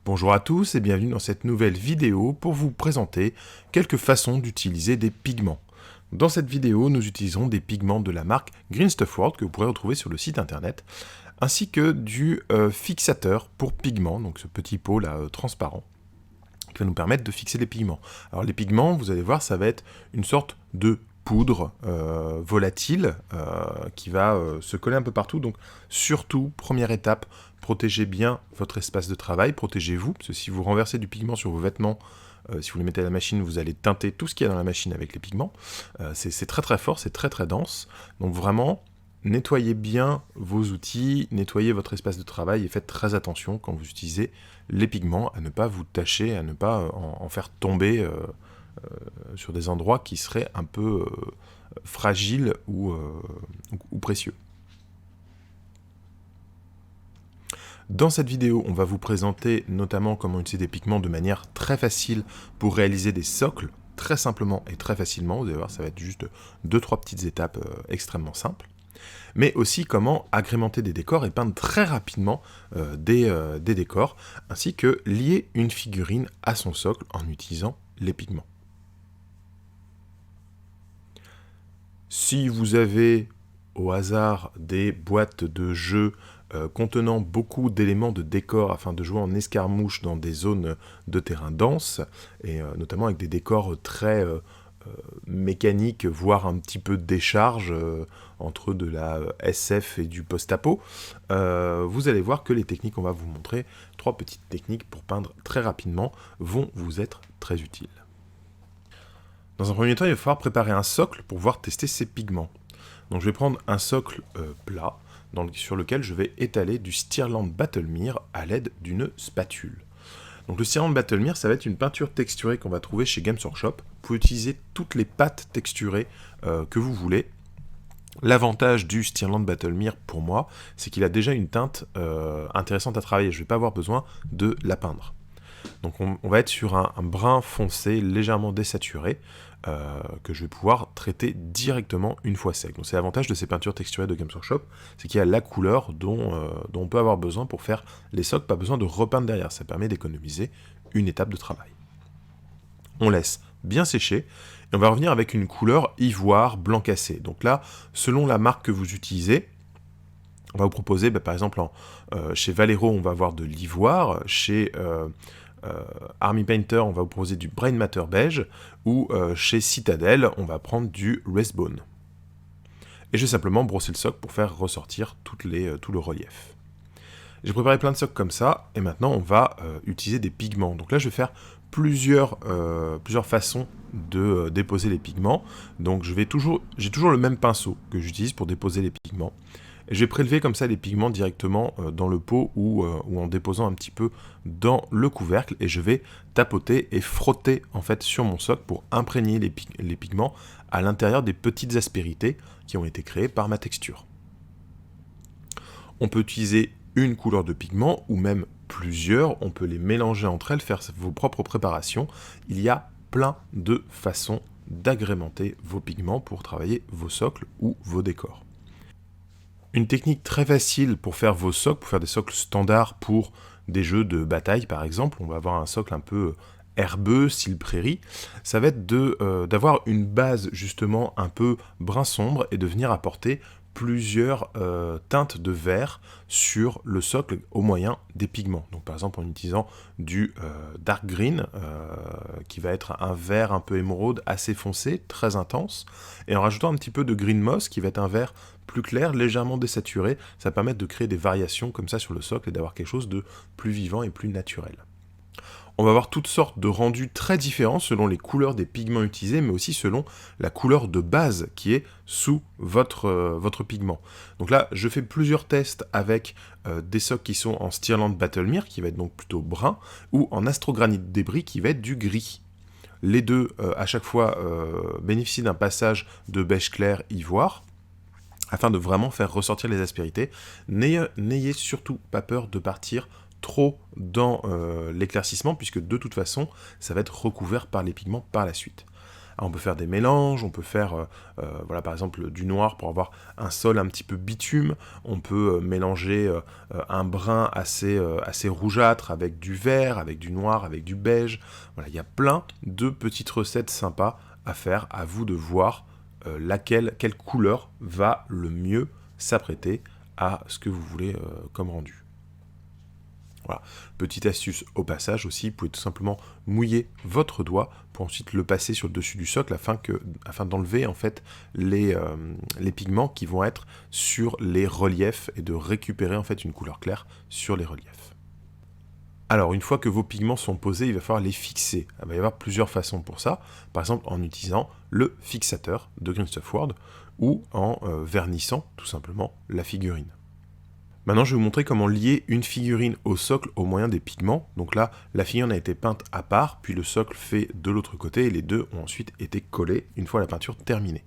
Bonjour à tous et bienvenue dans cette nouvelle vidéo pour vous présenter quelques façons d'utiliser des pigments. Dans cette vidéo, nous utiliserons des pigments de la marque Green Stuff World que vous pourrez retrouver sur le site internet, ainsi que du fixateur pour pigments, donc ce petit pot là transparent, qui va nous permettre de fixer les pigments. Alors les pigments, vous allez voir, ça va être une sorte de poudre volatile qui va se coller un peu partout. Donc surtout, première étape, protégez bien votre espace de travail, protégez-vous, parce que si vous renversez du pigment sur vos vêtements, si vous les mettez à la machine, vous allez teinter tout ce qu'il y a dans la machine avec les pigments. C'est très très fort, c'est très très dense. Donc vraiment, nettoyez bien vos outils, nettoyez votre espace de travail et faites très attention quand vous utilisez les pigments à ne pas vous tacher, à ne pas en faire tomber sur des endroits qui seraient un peu fragiles ou précieux. Dans cette vidéo, on va vous présenter notamment comment utiliser des pigments de manière très facile pour réaliser des socles, très simplement et très facilement. Vous allez voir, ça va être juste 2-3 petites étapes extrêmement simples. Mais aussi comment agrémenter des décors et peindre très rapidement des décors, ainsi que lier une figurine à son socle en utilisant les pigments. Si vous avez au hasard des boîtes de jeux contenant beaucoup d'éléments de décor afin de jouer en escarmouche dans des zones de terrain denses, et notamment avec des décors très mécaniques, voire un petit peu de décharge entre de la SF et du post-apo, vous allez voir que les techniques qu'on va vous montrer, 3 petites techniques pour peindre très rapidement, vont vous être très utiles. Dans un premier temps, il va falloir préparer un socle pour pouvoir tester ces pigments. Donc je vais prendre un socle plat, sur lequel je vais étaler du Stirland Battlemere à l'aide d'une spatule. Donc le Stirland Battlemere, ça va être une peinture texturée qu'on va trouver chez Games Workshop. Vous pouvez utiliser toutes les pâtes texturées que vous voulez. L'avantage du Stirland Battlemere pour moi, c'est qu'il a déjà une teinte intéressante à travailler. Je ne vais pas avoir besoin de la peindre. Donc on va être sur un brun foncé, légèrement désaturé, que je vais pouvoir traiter directement une fois sec. Donc c'est l'avantage de ces peintures texturées de Games Workshop, c'est qu'il y a la couleur dont on peut avoir besoin pour faire les socles, pas besoin de repeindre derrière, ça permet d'économiser une étape de travail. On laisse bien sécher, et on va revenir avec une couleur ivoire blanc cassé. Donc là, selon la marque que vous utilisez, on va vous proposer, par exemple, chez Vallejo, on va avoir de l'ivoire, chez Army Painter, on va vous proposer du Brain Matter beige, ou chez Citadel, on va prendre du Racerbone. Et je vais simplement brosser le socle pour faire ressortir tout le relief. J'ai préparé plein de socles comme ça, et maintenant on va utiliser des pigments. Donc là je vais faire plusieurs façons de déposer les pigments. Donc j'ai toujours le même pinceau que j'utilise pour déposer les pigments. Et je vais prélever comme ça les pigments directement dans le pot ou en déposant un petit peu dans le couvercle, et je vais tapoter et frotter en fait sur mon socle pour imprégner les pigments à l'intérieur des petites aspérités qui ont été créées par ma texture. On peut utiliser une couleur de pigment ou même plusieurs, on peut les mélanger entre elles, faire vos propres préparations. Il y a plein de façons d'agrémenter vos pigments pour travailler vos socles ou vos décors. Une technique très facile pour faire vos socles, pour faire des socles standards pour des jeux de bataille par exemple, on va avoir un socle un peu herbeux, style prairie, ça va être d'avoir une base justement un peu brun sombre et de venir apporter plusieurs teintes de vert sur le socle au moyen des pigments. Donc par exemple en utilisant du dark green qui va être un vert un peu émeraude assez foncé, très intense, et en rajoutant un petit peu de green moss qui va être un vert plus clair, légèrement désaturé, ça permet de créer des variations comme ça sur le socle et d'avoir quelque chose de plus vivant et plus naturel. On va avoir toutes sortes de rendus très différents selon les couleurs des pigments utilisés, mais aussi selon la couleur de base qui est sous votre pigment. Donc là, je fais plusieurs tests avec des socles qui sont en Stirland Battlemere, qui va être donc plutôt brun, ou en Astrogranite Débris, qui va être du gris. Les deux, à chaque fois, bénéficient d'un passage de beige clair ivoire, afin de vraiment faire ressortir les aspérités. N'ayez surtout pas peur de partir trop dans l'éclaircissement, puisque de toute façon, ça va être recouvert par les pigments par la suite. Alors, on peut faire des mélanges, on peut faire voilà, par exemple du noir pour avoir un sol un petit peu bitume, on peut mélanger un brun assez rougeâtre avec du vert, avec du noir, avec du beige. Voilà, il y a plein de petites recettes sympas à faire, à vous de voir quelle couleur va le mieux s'apprêter à ce que vous voulez comme rendu. Voilà. Petite astuce au passage aussi, vous pouvez tout simplement mouiller votre doigt pour ensuite le passer sur le dessus du socle afin d'enlever en fait les pigments qui vont être sur les reliefs et de récupérer en fait une couleur claire sur les reliefs. Alors, une fois que vos pigments sont posés, il va falloir les fixer. Il va y avoir plusieurs façons pour ça. Par exemple, en utilisant le fixateur de Green Stuff World ou en vernissant tout simplement la figurine. Maintenant, je vais vous montrer comment lier une figurine au socle au moyen des pigments. Donc là, la figurine a été peinte à part, puis le socle fait de l'autre côté, et les deux ont ensuite été collés une fois la peinture terminée.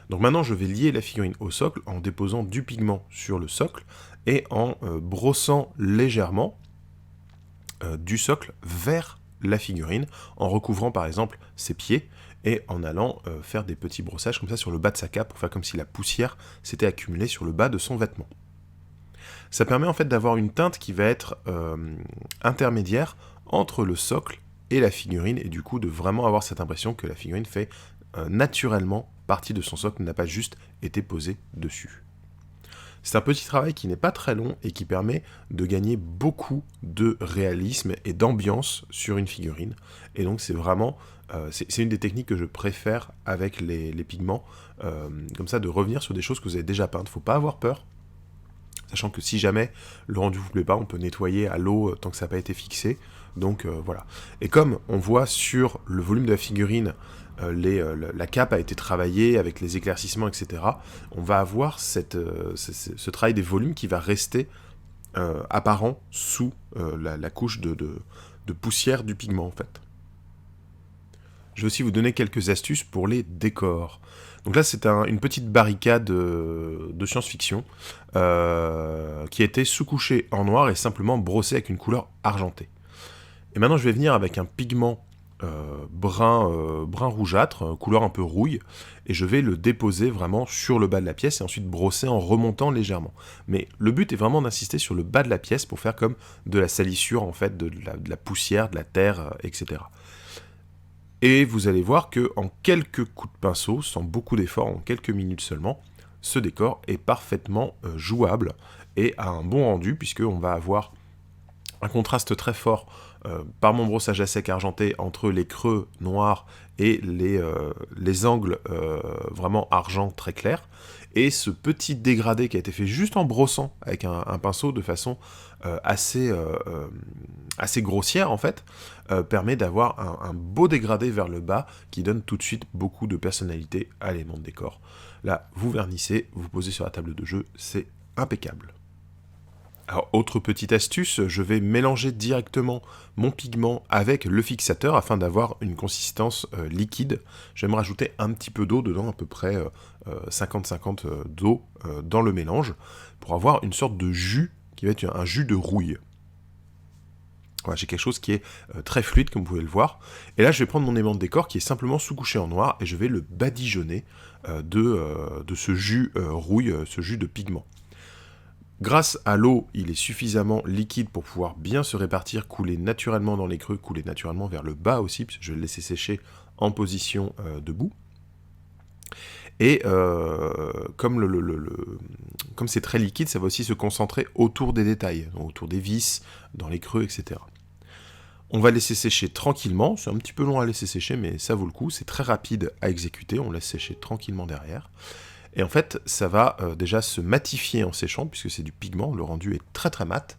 Donc maintenant, je vais lier la figurine au socle en déposant du pigment sur le socle et en brossant légèrement du socle vers la figurine, en recouvrant par exemple ses pieds et en allant faire des petits brossages comme ça sur le bas de sa cape pour faire comme si la poussière s'était accumulée sur le bas de son vêtement. Ça permet en fait d'avoir une teinte qui va être intermédiaire entre le socle et la figurine, et du coup de vraiment avoir cette impression que la figurine fait naturellement partie de son socle, n'a pas juste été posée dessus. C'est un petit travail qui n'est pas très long et qui permet de gagner beaucoup de réalisme et d'ambiance sur une figurine. Et donc c'est vraiment, c'est une des techniques que je préfère avec les pigments, comme ça de revenir sur des choses que vous avez déjà peintes. Faut pas avoir peur. Sachant que si jamais le rendu vous plaît pas, on peut nettoyer à l'eau tant que ça n'a pas été fixé. Donc voilà. Et comme on voit sur le volume de la figurine, la cape a été travaillée avec les éclaircissements, etc. On va avoir ce travail des volumes qui va rester apparent sous la couche de poussière du pigment en fait. Je vais aussi vous donner quelques astuces pour les décors. Donc là, c'est une petite barricade de science-fiction qui a été sous-couchée en noir et simplement brossée avec une couleur argentée. Et maintenant, je vais venir avec un pigment brun rougeâtre, couleur un peu rouille, et je vais le déposer vraiment sur le bas de la pièce et ensuite brosser en remontant légèrement. Mais le but est vraiment d'insister sur le bas de la pièce pour faire comme de la salissure, en fait, de la poussière, de la terre, etc. Et vous allez voir que en quelques coups de pinceau, sans beaucoup d'efforts, en quelques minutes seulement, ce décor est parfaitement jouable et a un bon rendu, puisqu'on va avoir un contraste très fort par mon brossage à sec argenté entre les creux noirs et les angles vraiment argent très clair, et ce petit dégradé qui a été fait juste en brossant avec un pinceau de façon assez grossière en fait, permet d'avoir un beau dégradé vers le bas qui donne tout de suite beaucoup de personnalité à l'élément de décor. Là, vous vernissez, vous posez sur la table de jeu, c'est impeccable. Alors, autre petite astuce, je vais mélanger directement mon pigment avec le fixateur afin d'avoir une consistance liquide. Je vais me rajouter un petit peu d'eau dedans, à peu près 50-50 d'eau dans le mélange, pour avoir une sorte de jus qui va être un jus de rouille. Voilà, j'ai quelque chose qui est très fluide, comme vous pouvez le voir. Et là, je vais prendre mon élément de décor qui est simplement sous-couché en noir et je vais le badigeonner de ce jus rouille, ce jus de pigment. Grâce à l'eau, il est suffisamment liquide pour pouvoir bien se répartir, couler naturellement dans les creux, couler naturellement vers le bas aussi, puisque je vais le laisser sécher en position debout. Et comme c'est très liquide, ça va aussi se concentrer autour des détails, donc autour des vis, dans les creux, etc. On va laisser sécher tranquillement, c'est un petit peu long à laisser sécher, mais ça vaut le coup, c'est très rapide à exécuter, on laisse sécher tranquillement derrière. Et en fait, ça va déjà se matifier en séchant, puisque c'est du pigment, le rendu est très très mat.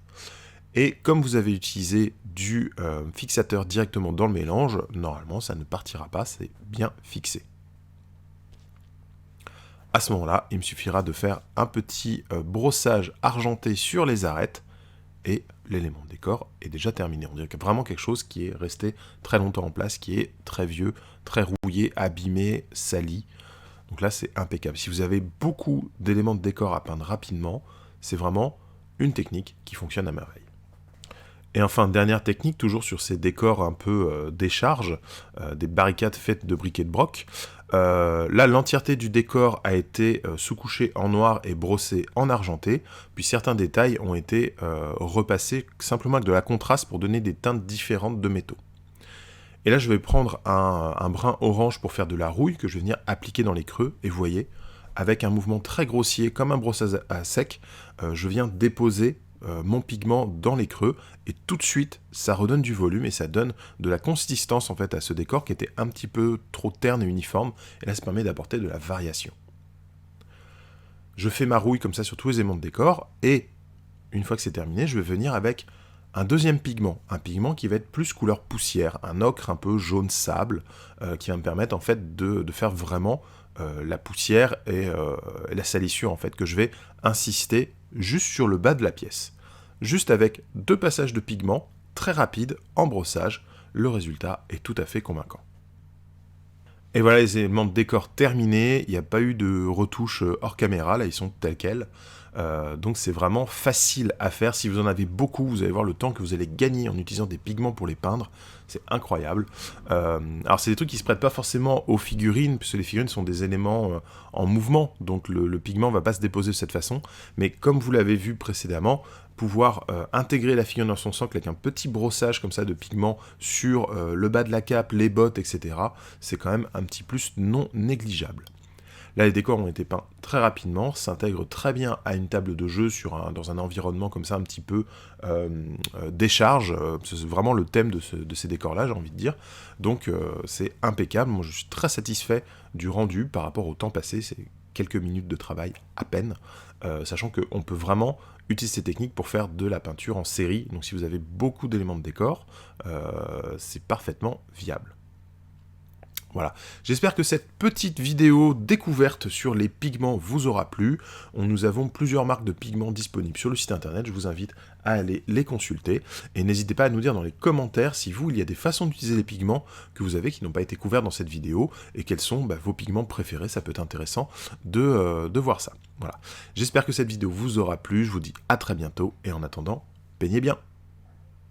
Et comme vous avez utilisé du fixateur directement dans le mélange, normalement ça ne partira pas, c'est bien fixé. À ce moment-là, il me suffira de faire un petit brossage argenté sur les arêtes, et l'élément de décor est déjà terminé. On dirait qu'il y a vraiment quelque chose qui est resté très longtemps en place, qui est très vieux, très rouillé, abîmé, sali. Donc là, c'est impeccable. Si vous avez beaucoup d'éléments de décor à peindre rapidement, c'est vraiment une technique qui fonctionne à merveille. Et enfin, dernière technique, toujours sur ces décors un peu décharge, des barricades faites de briquet de broc. Là, l'entièreté du décor a été sous-couchée en noir et brossée en argenté, puis certains détails ont été repassés simplement avec de la contraste pour donner des teintes différentes de métaux. Et là, je vais prendre un brin orange pour faire de la rouille que je vais venir appliquer dans les creux, et vous voyez, avec un mouvement très grossier, comme un brossage à sec, je viens déposer mon pigment dans les creux, et tout de suite, ça redonne du volume, et ça donne de la consistance en fait à ce décor qui était un petit peu trop terne et uniforme, et là ça permet d'apporter de la variation. Je fais ma rouille comme ça sur tous les éléments de décor, et une fois que c'est terminé, je vais venir avec un deuxième pigment, un pigment qui va être plus couleur poussière, un ocre un peu jaune sable, qui va me permettre en fait de faire vraiment la poussière et la salissure en fait, que je vais insister juste sur le bas de la pièce. Juste avec 2 passages de pigment, très rapides, en brossage, le résultat est tout à fait convaincant. Et voilà les éléments de décor terminés, il n'y a pas eu de retouches hors caméra, là ils sont tels quels. Donc c'est vraiment facile à faire. Si vous en avez beaucoup, vous allez voir le temps que vous allez gagner en utilisant des pigments pour les peindre. C'est incroyable. Alors c'est des trucs qui se prêtent pas forcément aux figurines, puisque les figurines sont des éléments en mouvement, donc le pigment va pas se déposer de cette façon. Mais comme vous l'avez vu précédemment, pouvoir intégrer la figurine dans son socle avec un petit brossage comme ça de pigment sur le bas de la cape, les bottes, etc. C'est quand même un petit plus non négligeable. Là, les décors ont été peints très rapidement, s'intègrent très bien à une table de jeu dans un environnement comme ça un petit peu décharge. C'est vraiment le thème de ces décors-là, j'ai envie de dire. Donc c'est impeccable. Moi, je suis très satisfait du rendu par rapport au temps passé. C'est quelques minutes de travail à peine, sachant qu'on peut vraiment utiliser ces techniques pour faire de la peinture en série. Donc si vous avez beaucoup d'éléments de décor, c'est parfaitement viable. Voilà, j'espère que cette petite vidéo découverte sur les pigments vous aura plu. Nous avons plusieurs marques de pigments disponibles sur le site internet, je vous invite à aller les consulter. Et n'hésitez pas à nous dire dans les commentaires si vous, il y a des façons d'utiliser les pigments que vous avez qui n'ont pas été couverts dans cette vidéo, et quels sont vos pigments préférés, ça peut être intéressant de voir ça. Voilà, j'espère que cette vidéo vous aura plu, je vous dis à très bientôt, et en attendant, peignez bien.